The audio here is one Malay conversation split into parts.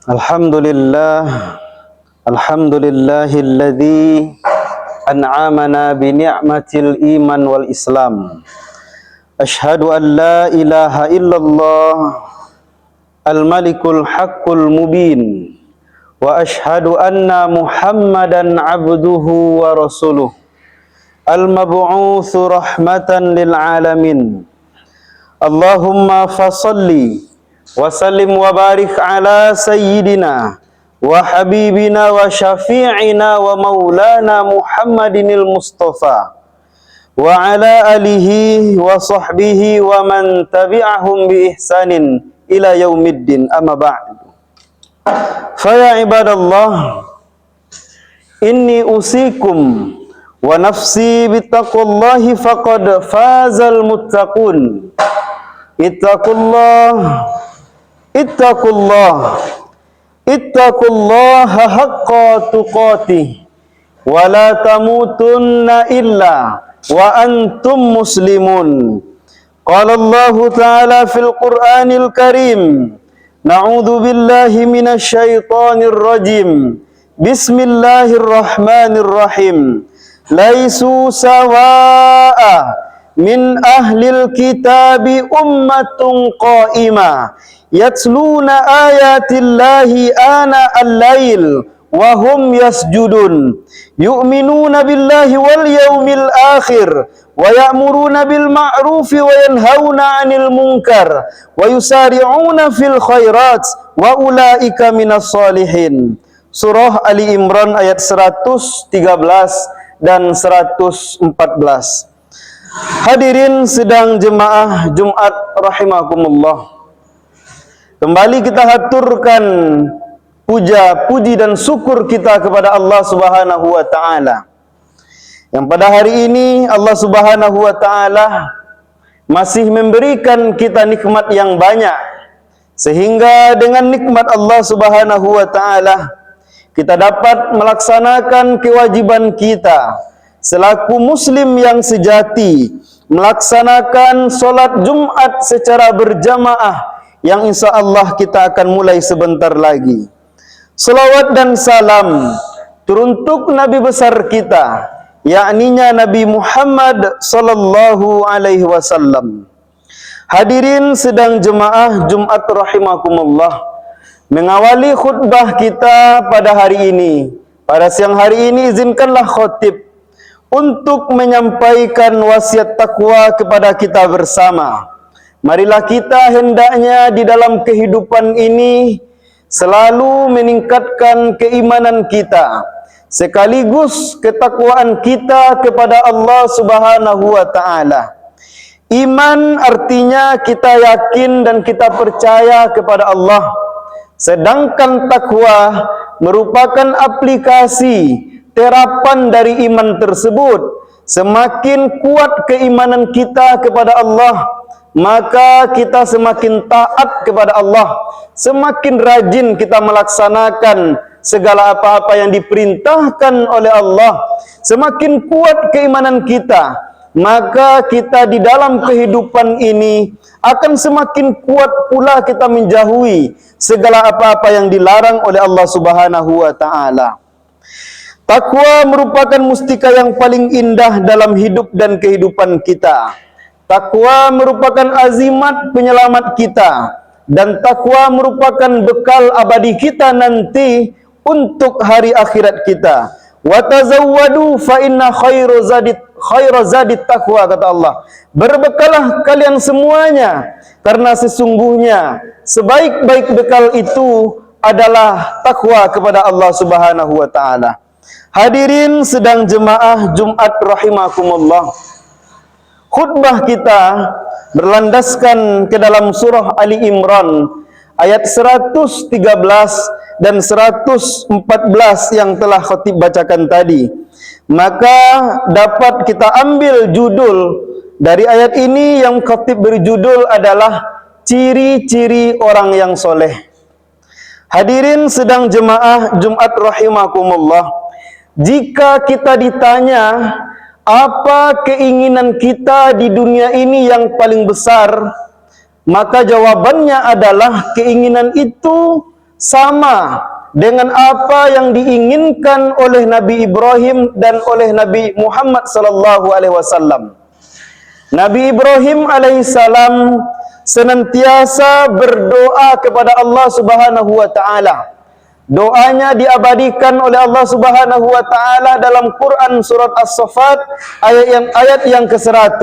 Alhamdulillah, alhamdulillahilladzi an'amana bi ni'matil iman wal islam. Ashhadu an la ilaha illallah al-malikul haqqul mubin wa ashhadu anna Muhammadan abduhu wa rasuluh al-mab'utsu rahmatan lil alamin. Allahumma fasalli wa sallim wa barik ala sayyidina wa habibina wa syafi'ina wa maulana Muhammadinil Mustafa wa ala alihi wa sahbihi wa man tabi'ahum bi ihsanin ila yaumiddin, amma ba'du. Fa ya ibadallah, inni usikum wa nafsi bittaqullahi faqad fazal muttaqun. Ittaqullaha haqqa tuqatih wa la tamutunna illa wa antum muslimun. Qala Allah Ta'ala fil Qur'anil Karim, na'udzu billahi minasy syaithanir rajim. Bismillahirrahmanirrahim. Laisu sawa'a min ahlil kitabi ummatun qa'imah yatluna ayatillahi ana al-lail wa hum yasjudun yu'minuna billahi wal yawmil akhir wa ya'muruna bil ma'rufi wa yanhauna 'anil munkar wa yusari'una fil khairat wa ulaika minas solihin. Surah Ali Imran ayat 113 dan 114. Hadirin sidang jemaah Jumat rahimakumullah. Kembali kita haturkan puja, puji dan syukur kita kepada Allah Subhanahu wa taala. Yang pada hari ini Allah Subhanahu wa taala masih memberikan kita nikmat yang banyak, sehingga dengan nikmat Allah Subhanahu wa taala kita dapat melaksanakan kewajiban kita selaku muslim yang sejati, melaksanakan solat Jumat secara berjamaah yang insya Allah kita akan mulai sebentar lagi. Salawat dan salam teruntuk Nabi besar kita, yakninya Nabi Muhammad sallallahu alaihi wasallam. Hadirin sedang jemaah Jumat rahimakumullah, mengawali khutbah kita pada hari ini, pada siang hari ini, izinkanlah khotib untuk menyampaikan wasiat takwa kepada kita bersama. Marilah kita hendaknya di dalam kehidupan ini selalu meningkatkan keimanan kita, sekaligus ketakwaan kita kepada Allah Subhanahu wa taala. Iman artinya kita yakin dan kita percaya kepada Allah, sedangkan takwa merupakan aplikasi terapan dari iman tersebut. Semakin kuat keimanan kita kepada Allah, maka kita semakin taat kepada Allah, semakin rajin kita melaksanakan segala apa-apa yang diperintahkan oleh Allah. Semakin kuat keimanan kita, maka kita di dalam kehidupan ini akan semakin kuat pula kita menjauhi segala apa-apa yang dilarang oleh Allah Subhanahu wa taala. Takwa merupakan mustika yang paling indah dalam hidup dan kehidupan kita. Takwa merupakan azimat penyelamat kita, dan takwa merupakan bekal abadi kita nanti untuk hari akhirat kita. Wa tazawwadu fa inna khairu zadit taqwa, kata Allah. Berbekalah kalian semuanya, karena sesungguhnya sebaik-baik bekal itu adalah takwa kepada Allah Subhanahu wa taala. Hadirin sedang jemaah Jumat rahimakumullah, khutbah kita berlandaskan ke dalam surah Ali Imran ayat 113 dan 114 yang telah khatib bacakan tadi. Maka dapat kita ambil judul dari ayat ini yang khatib berjudul adalah ciri-ciri orang yang soleh. Hadirin sedang jemaah Jumat rahimakumullah, jika kita ditanya apa keinginan kita di dunia ini yang paling besar, maka jawabannya adalah keinginan itu sama dengan apa yang diinginkan oleh Nabi Ibrahim dan oleh Nabi Muhammad sallallahu alaihi wasallam. Nabi Ibrahim alaihissalam senantiasa berdoa kepada Allah Subhanahu wa taala. Doanya diabadikan oleh Allah Subhanahu wa taala dalam Quran surat As-Saffat ayat yang ke-100.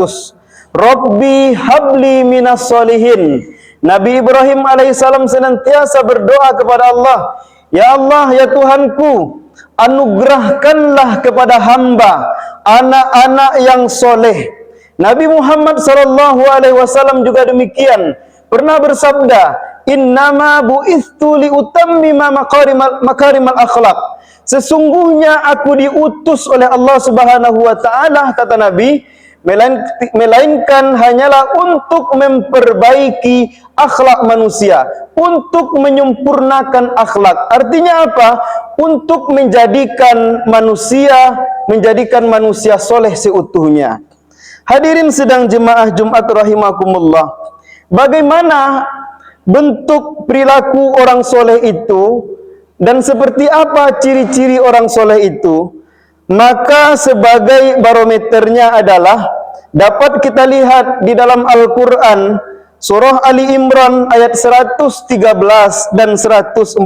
Rabbi habli minas solihin. Nabi Ibrahim alaihissalam senantiasa berdoa kepada Allah, ya Allah, ya Tuhanku, anugerahkanlah kepada hamba anak-anak yang soleh. Nabi Muhammad sallallahu alaihi wasallam juga demikian, pernah bersabda, innama bu'ithtu liutammima makarimal akhlak. Sesungguhnya aku diutus oleh Allah Subhanahu wa taala, kata Nabi, melainkan hanyalah untuk memperbaiki akhlak manusia, untuk menyempurnakan akhlak. Artinya apa? Untuk menjadikan manusia soleh seutuhnya. Hadirin sedang jemaah Jumat rahimakumullah. Bagaimana bentuk perilaku orang soleh itu dan seperti apa ciri-ciri orang soleh itu? Maka sebagai barometernya adalah dapat kita lihat di dalam Al-Quran surah Ali Imran ayat 113 dan 114.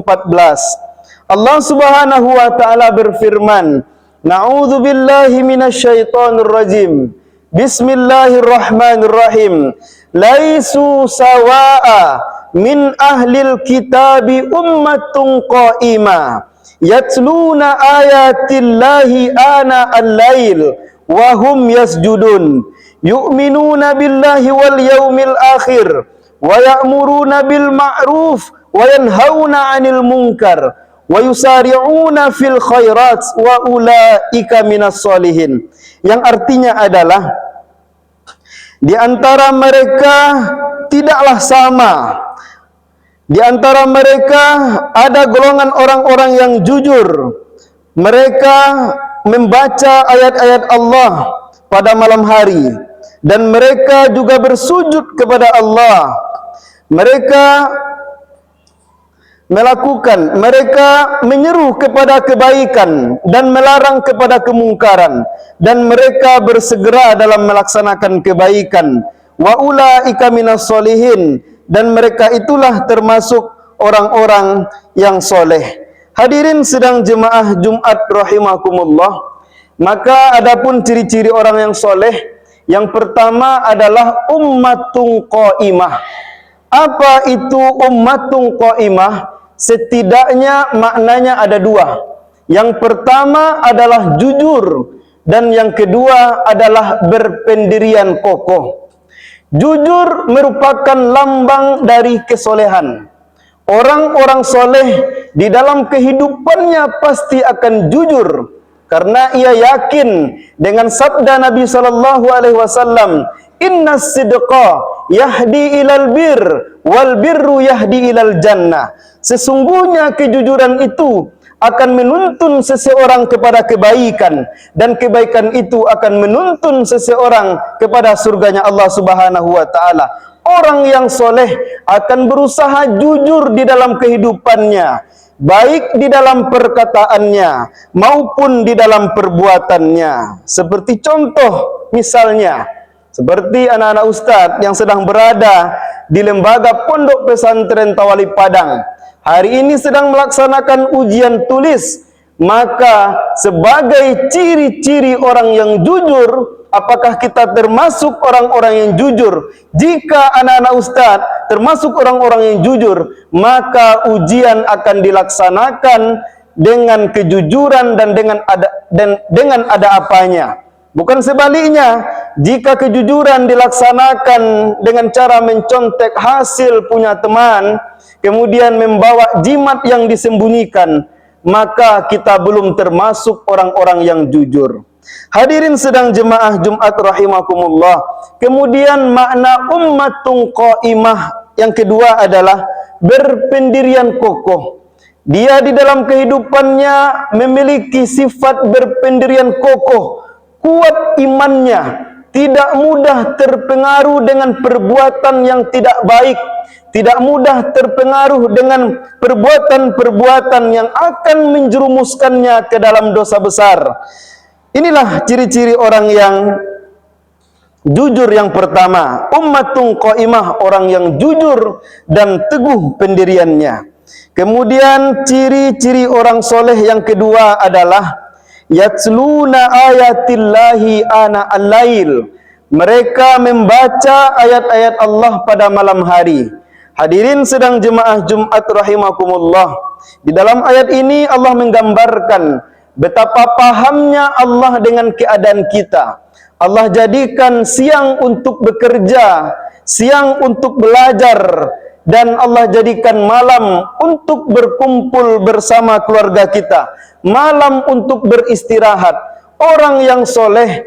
Allah Subhanahu wa taala berfirman, Na'udzubillahi minasyaitonir rajim. Bismillahirrahmanirrahim. Laisu sawa'a min ahlil kitabi ummatun qa'imah yatluna ayatillahi ana al-lail wa hum yasjudun yu'minuna billahi wal yawmil akhir wa ya'muruna bil ma'ruf wa yanhauna 'anil munkar wa yusari'una fil khairat wa ulaika minas solihin. Yang artinya adalah di antara mereka tidaklah sama. Di antara mereka ada golongan orang-orang yang jujur. Mereka membaca ayat-ayat Allah pada malam hari dan mereka juga bersujud kepada Allah. Mereka menyeru kepada kebaikan dan melarang kepada kemungkaran, dan mereka bersegera dalam melaksanakan kebaikan. Wa ulaika minas solihin, dan mereka itulah termasuk orang-orang yang soleh. Hadirin sedang jemaah Jumat rahimakumullah. Maka adapun ciri-ciri orang yang soleh, yang pertama adalah ummatun qa'imah. Apa itu ummatun qa'imah? Setidaknya maknanya ada dua. Yang pertama adalah jujur, dan yang kedua adalah berpendirian kokoh. Jujur merupakan lambang dari kesolehan. Orang-orang soleh di dalam kehidupannya pasti akan jujur, karena ia yakin dengan sabda Nabi sallallahu alaihi wasallam, innas sidqa yahdi ilal bir wal birru yahdi ilal jannah. Sesungguhnya kejujuran itu akan menuntun seseorang kepada kebaikan, dan kebaikan itu akan menuntun seseorang kepada surganya Allah Subhanahu wa taala. Orang yang soleh akan berusaha jujur di dalam kehidupannya, baik di dalam perkataannya maupun di dalam perbuatannya. Seperti contoh misalnya, seperti anak-anak ustadz yang sedang berada di lembaga Pondok Pesantren Tawali Padang, hari ini sedang melaksanakan ujian tulis. Maka sebagai ciri-ciri orang yang jujur, apakah kita termasuk orang-orang yang jujur? Jika anak-anak ustadz termasuk orang-orang yang jujur, maka ujian akan dilaksanakan dengan kejujuran dan dengan ada apanya. Bukan sebaliknya, jika kejujuran dilaksanakan dengan cara mencontek hasil punya teman, kemudian membawa jimat yang disembunyikan, maka kita belum termasuk orang-orang yang jujur. Hadirin sedang jemaah Jumat rahimakumullah. Kemudian makna ummatun qa'imah yang kedua adalah berpendirian kokoh. Dia di dalam kehidupannya memiliki sifat berpendirian kokoh, kuat imannya, tidak mudah terpengaruh dengan perbuatan yang tidak baik, tidak mudah terpengaruh dengan perbuatan-perbuatan yang akan menjerumuskannya ke dalam dosa besar. Inilah ciri-ciri orang yang jujur yang pertama, ummatun qaimah, orang yang jujur dan teguh pendiriannya. Kemudian ciri-ciri orang soleh yang kedua adalah yatsluna ayatillahi ana al-lail. Mereka membaca ayat-ayat Allah pada malam hari. Hadirin sedang jemaah Jumat rahimakumullah. Di dalam ayat ini Allah menggambarkan betapa pahamnya Allah dengan keadaan kita. Allah jadikan siang untuk bekerja, siang untuk belajar, dan Allah jadikan malam untuk berkumpul bersama keluarga kita, malam untuk beristirahat. Orang yang soleh,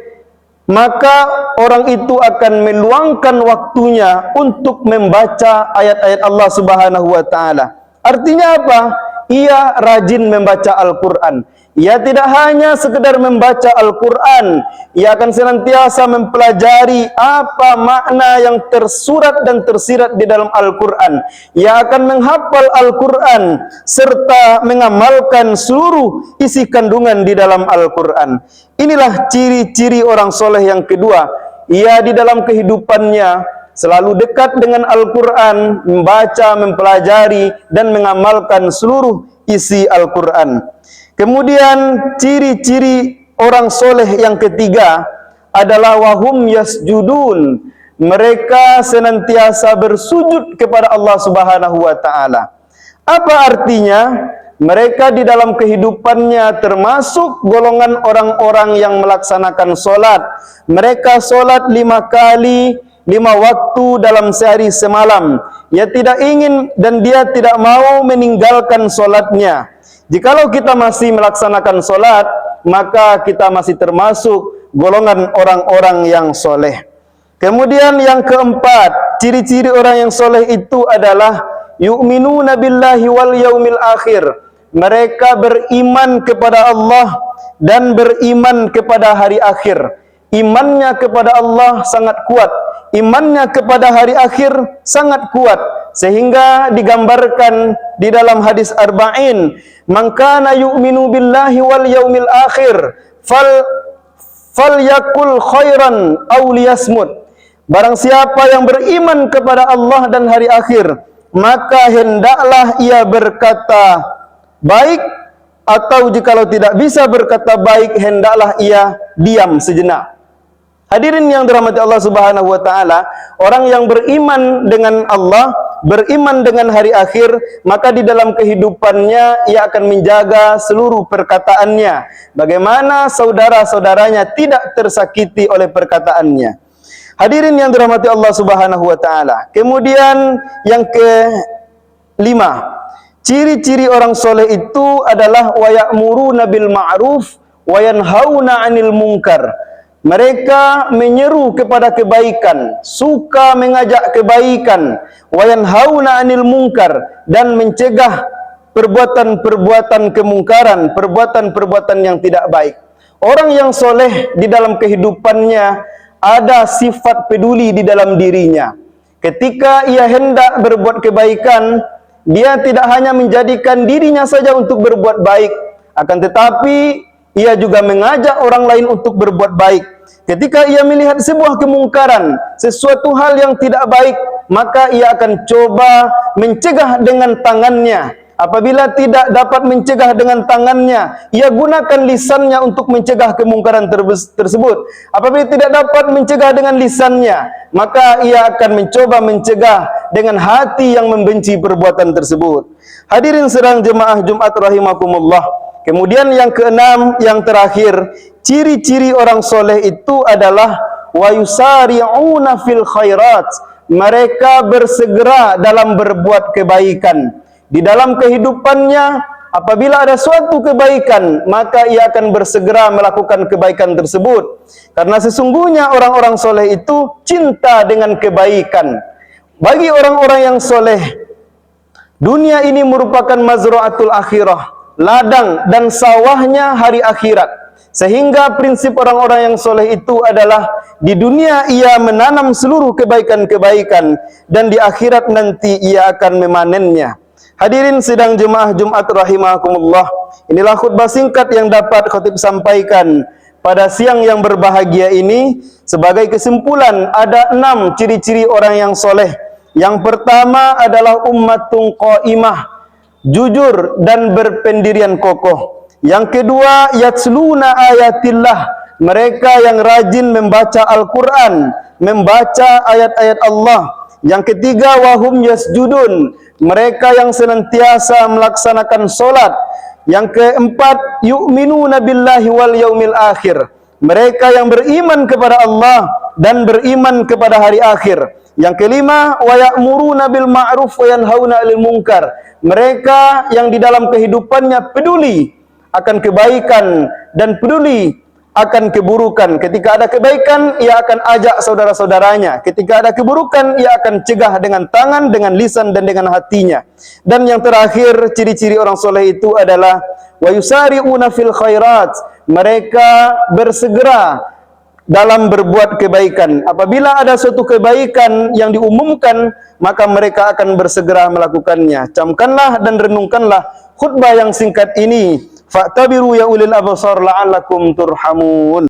maka orang itu akan meluangkan waktunya untuk membaca ayat-ayat Allah Subhanahu wa taala. Artinya apa? Ia rajin membaca Al-Quran. Ia tidak hanya sekedar membaca Al-Quran, ia akan senantiasa mempelajari apa makna yang tersurat dan tersirat di dalam Al-Quran. Ia akan menghafal Al-Quran serta mengamalkan seluruh isi kandungan di dalam Al-Quran. Inilah ciri-ciri orang soleh yang kedua. Ia di dalam kehidupannya selalu dekat dengan Al-Quran, membaca, mempelajari, dan mengamalkan seluruh isi Al-Quran. Kemudian ciri-ciri orang soleh yang ketiga adalah wahum yasjudun. Mereka senantiasa bersujud kepada Allah Subhanahu wa taala. Apa artinya? Mereka di dalam kehidupannya termasuk golongan orang-orang yang melaksanakan solat. Mereka solat 5 kali, 5 waktu dalam sehari semalam. Ia tidak ingin dan dia tidak mau meninggalkan solatnya. Jikalau kita masih melaksanakan solat, maka kita masih termasuk golongan orang-orang yang soleh. Kemudian yang keempat, ciri-ciri orang yang soleh itu adalah yu'minuna billahi wal yaumil akhir. Mereka beriman kepada Allah dan beriman kepada hari akhir. Imannya kepada Allah sangat kuat, imannya kepada hari akhir sangat kuat, sehingga digambarkan di dalam hadis arba'in, man kana yu'minu billahi wal yaumil akhir falyakul khairan aw liyasmut. Barang siapa yang beriman kepada Allah dan hari akhir, maka hendaklah ia berkata baik, atau jikalau tidak bisa berkata baik, hendaklah ia diam sejenak. Hadirin yang dirahmati Allah Subhanahu wa taala, orang yang beriman dengan Allah, beriman dengan hari akhir, maka di dalam kehidupannya ia akan menjaga seluruh perkataannya. Bagaimana saudara-saudaranya tidak tersakiti oleh perkataannya. Hadirin yang dirahmati Allah Subhanahu wa taala. Kemudian yang kelima, ciri-ciri orang soleh itu adalah wa ya'muruna bil ma'ruf wa yanhauna 'anil munkar. Mereka menyeru kepada kebaikan, suka mengajak kebaikan, wa yanhauna 'anil munkar, dan mencegah perbuatan-perbuatan kemungkaran, perbuatan-perbuatan yang tidak baik. Orang yang soleh di dalam kehidupannya ada sifat peduli di dalam dirinya. Ketika ia hendak berbuat kebaikan, dia tidak hanya menjadikan dirinya saja untuk berbuat baik, akan tetapi ia juga mengajak orang lain untuk berbuat baik. Ketika ia melihat sebuah kemungkaran, sesuatu hal yang tidak baik, maka ia akan coba mencegah dengan tangannya. Apabila tidak dapat mencegah dengan tangannya, ia gunakan lisannya untuk mencegah kemungkaran tersebut. Apabila tidak dapat mencegah dengan lisannya, maka ia akan mencoba mencegah dengan hati yang membenci perbuatan tersebut. Hadirin sedang jemaah Jumat rahimakumullah. Kemudian yang keenam, yang terakhir, ciri-ciri orang soleh itu adalah wa yusari'una fil khairat. Mereka bersegera dalam berbuat kebaikan. Di dalam kehidupannya, apabila ada suatu kebaikan, maka ia akan bersegera melakukan kebaikan tersebut. Karena sesungguhnya orang-orang soleh itu cinta dengan kebaikan. Bagi orang-orang yang soleh, dunia ini merupakan mazra'atul akhirah, ladang dan sawahnya hari akhirat. Sehingga prinsip orang-orang yang soleh itu adalah di dunia ia menanam seluruh kebaikan-kebaikan dan di akhirat nanti ia akan memanennya. Hadirin sidang jemaah Jumat rahimakumullah. Inilah khutbah singkat yang dapat khatib sampaikan pada siang yang berbahagia ini. Sebagai kesimpulan, ada 6 ciri-ciri orang yang soleh. Yang pertama adalah ummatun qa'imah, jujur dan berpendirian kokoh. Yang kedua, yatsluna ayatillah, mereka yang rajin membaca Al-Quran, membaca ayat-ayat Allah. Yang ketiga, wahum yasjudun, mereka yang senantiasa melaksanakan solat. Yang keempat, yu'minuna billahi wal yaumil akhir, mereka yang beriman kepada Allah dan beriman kepada hari akhir. Yang kelima, wa ya'muruna bil ma'ruf wa yanhauna 'anil munkar, mereka yang di dalam kehidupannya peduli akan kebaikan dan peduli akan keburukan. Ketika ada kebaikan, ia akan ajak saudara-saudaranya. Ketika ada keburukan, ia akan cegah dengan tangan, dengan lisan, dan dengan hatinya. Dan yang terakhir, ciri-ciri orang soleh itu adalah wa yusari'una fil khairat, mereka bersegera dalam berbuat kebaikan. Apabila ada suatu kebaikan yang diumumkan, maka mereka akan bersegera melakukannya. Camkanlah dan renungkanlah khutbah yang singkat ini. Fa'tabiru ya ulil absar la'allakum turhamun.